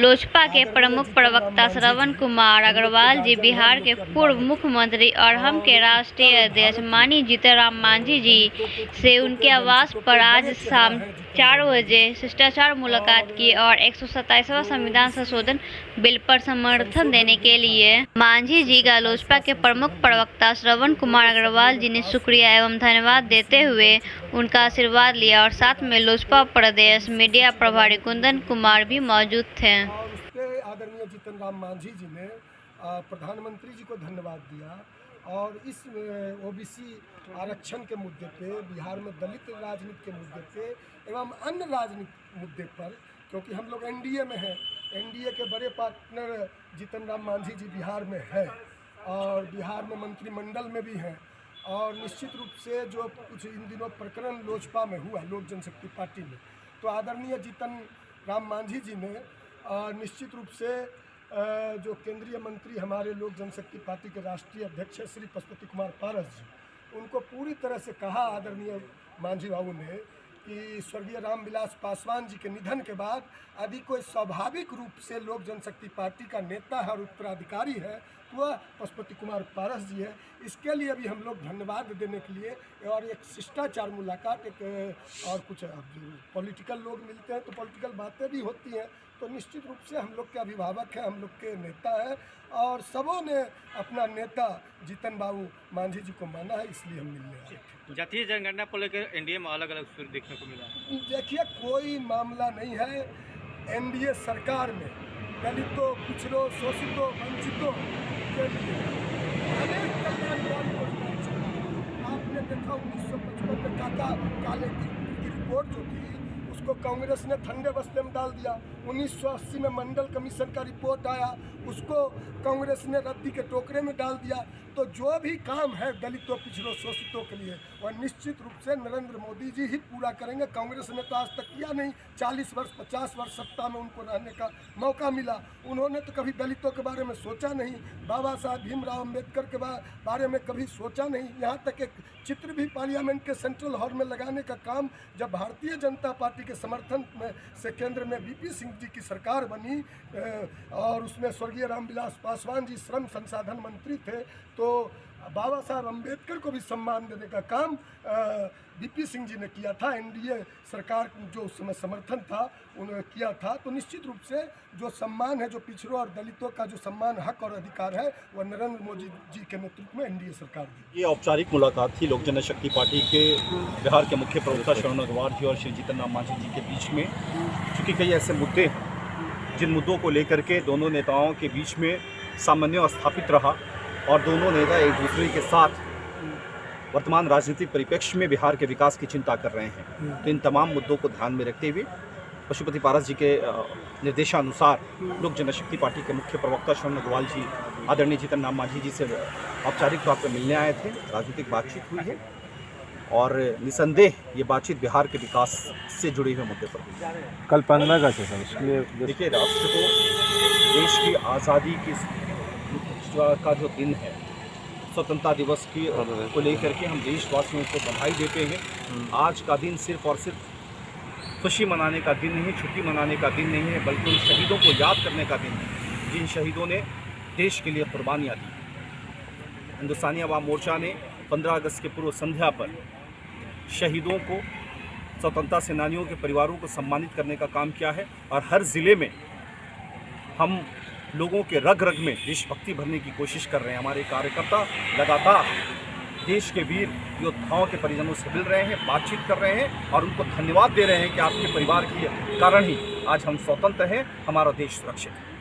लोजपा के प्रमुख प्रवक्ता श्रवण कुमार अग्रवाल जी, बिहार के पूर्व मुख्यमंत्री और हम के राष्ट्रीय अध्यक्ष माननीय जीतन राम मांझी जी से उनके आवास पर आज शाम 4 बजे शिष्टाचार मुलाकात की और 127वां संविधान संशोधन बिल पर समर्थन देने के लिए मांझी जी का लोजपा के प्रमुख प्रवक्ता श्रवण कुमार अग्रवाल जी ने शुक्रिया एवं धन्यवाद देते हुए उनका आशीर्वाद लिया और साथ में लोजपा प्रदेश मीडिया प्रभारी कुंदन कुमार भी मौजूद थे। और उसके आदरणीय जीतन राम मांझी जी ने प्रधानमंत्री जी को धन्यवाद दिया और इस ओबीसी आरक्षण के मुद्दे पे, बिहार में दलित राजनीति के मुद्दे पे एवं अन्य राजनीतिक मुद्दे पर, क्योंकि हम लोग एनडीए में हैं, एनडीए के बड़े पार्टनर जीतन राम मांझी जी बिहार में है और बिहार में मंत्रिमंडल में भी हैं और निश्चित रूप से जो कुछ इन दिनों प्रकरण लोजपा में हुआ, लोक जनशक्ति पार्टी में, तो आदरणीय जीतन राम मांझी जी ने निश्चित रूप से जो केंद्रीय मंत्री हमारे लोक जनशक्ति पार्टी के राष्ट्रीय अध्यक्ष श्री पशुपति कुमार पारस जी, उनको पूरी तरह से कहा आदरणीय मांझी बाबू ने कि स्वर्गीय रामविलास पासवान जी के निधन के बाद यदि कोई स्वाभाविक रूप से लोक जनशक्ति पार्टी का नेता है और उत्तराधिकारी है तो वह पशुपति कुमार पारस जी है। इसके लिए भी हम लोग धन्यवाद देने के लिए और एक शिष्टाचार मुलाकात, एक और कुछ पॉलिटिकल लोग मिलते हैं तो पॉलिटिकल बातें भी होती हैं, तो निश्चित रूप से हम लोग के अभिभावक हैं, हम लोग के नेता है और सबों ने अपना नेता जीतन बाबू मांझी जी को माना है, इसलिए हम मिलने आए थे। जातीय जनगणना को लेकर एनडीए में अलग अलग सुर देखने को मिला। देखिए, कोई मामला नहीं है। एनडीए सरकार में दलितों, पिछड़ों, शोषितों, वंचितों के लिए अनेक कल्याणकारी योजनाएं चली। आपने देखा 1955 में काका काले की रिपोर्ट जो थी उसको कांग्रेस ने ठंडे बस्ते में डाल दिया। 1980 में मंडल कमीशन का रिपोर्ट आया, उसको कांग्रेस ने रद्दी के टोकरे में डाल दिया। तो जो भी काम है दलितों, पिछड़ों, शोषितों के लिए वह निश्चित रूप से नरेंद्र मोदी जी ही पूरा करेंगे। कांग्रेस ने तो आज तक किया नहीं। 40 वर्ष 50 वर्ष सत्ता में उनको रहने का मौका मिला, उन्होंने तो कभी दलितों के बारे में सोचा नहीं, बाबा साहब भीमराव अम्बेडकर के बारे में कभी सोचा नहीं। यहाँ तक एक चित्र भी पार्लियामेंट के सेंट्रल हॉल में लगाने का काम जब भारतीय जनता पार्टी के समर्थन में से केंद्र में वीपी सिंह जी की सरकार बनी और उसमें स्वर्गीय रामविलास पासवान जी श्रम संसाधन मंत्री थे, तो बाबा साहब अम्बेडकर को भी सम्मान देने का काम वीपी सिंह जी ने किया था। एनडीए सरकार जो उस समय समर्थन था उन्होंने किया था। तो निश्चित रूप से जो सम्मान है, जो पिछड़ों और दलितों का जो सम्मान, हक और अधिकार है, वह नरेंद्र मोदी जी के नेतृत्व में एनडीए सरकार दी। ये औपचारिक मुलाकात थी लोक जनशक्ति पार्टी के बिहार के मुख्य प्रवक्ता श्रवण अग्रवाल जी और श्री जीतन राम मांझी जी के बीच में, चूँकि कई ऐसे मुद्दे जिन मुद्दों को लेकर के दोनों नेताओं के बीच में सामंजस्य स्थापित रहा और दोनों नेता एक दूसरे के साथ वर्तमान राजनीतिक परिप्रेक्ष्य में बिहार के विकास की चिंता कर रहे हैं। तो इन तमाम मुद्दों को ध्यान में रखते हुए पशुपति पारस जी के निर्देशानुसार लोक जनशक्ति पार्टी के मुख्य प्रवक्ता श्रवण अग्रवाल जी आदरणीय जीतन राम मांझी जी से औपचारिक तौर पर मिलने आए थे। राजनीतिक बातचीत हुई है और निसंदेह ये बातचीत बिहार के विकास से जुड़े हुए मुद्दे पर हुई। कल 15 अगस्त है, इसलिए देखिए, राष्ट्र को देश की आज़ादी की का जो दिन है, स्वतंत्रता दिवस की को लेकर के हम देशवासियों को बधाई देते हैं। आज का दिन सिर्फ और सिर्फ खुशी मनाने का दिन नहीं, छुट्टी मनाने का दिन नहीं है, बल्कि उन शहीदों को याद करने का दिन है जिन शहीदों ने देश के लिए कुर्बानियाँ दी। हिंदुस्तानी अवाम मोर्चा ने 15 अगस्त के पूर्व संध्या पर शहीदों को, स्वतंत्रता सेनानियों के परिवारों को सम्मानित करने का काम किया है और हर ज़िले में हम लोगों के रग रग में देशभक्ति भरने की कोशिश कर रहे हैं। हमारे कार्यकर्ता लगातार देश के वीर योद्धाओं के परिजनों से मिल रहे हैं, बातचीत कर रहे हैं और उनको धन्यवाद दे रहे हैं कि आपके परिवार के कारण ही आज हम स्वतंत्र हैं, हमारा देश सुरक्षित है।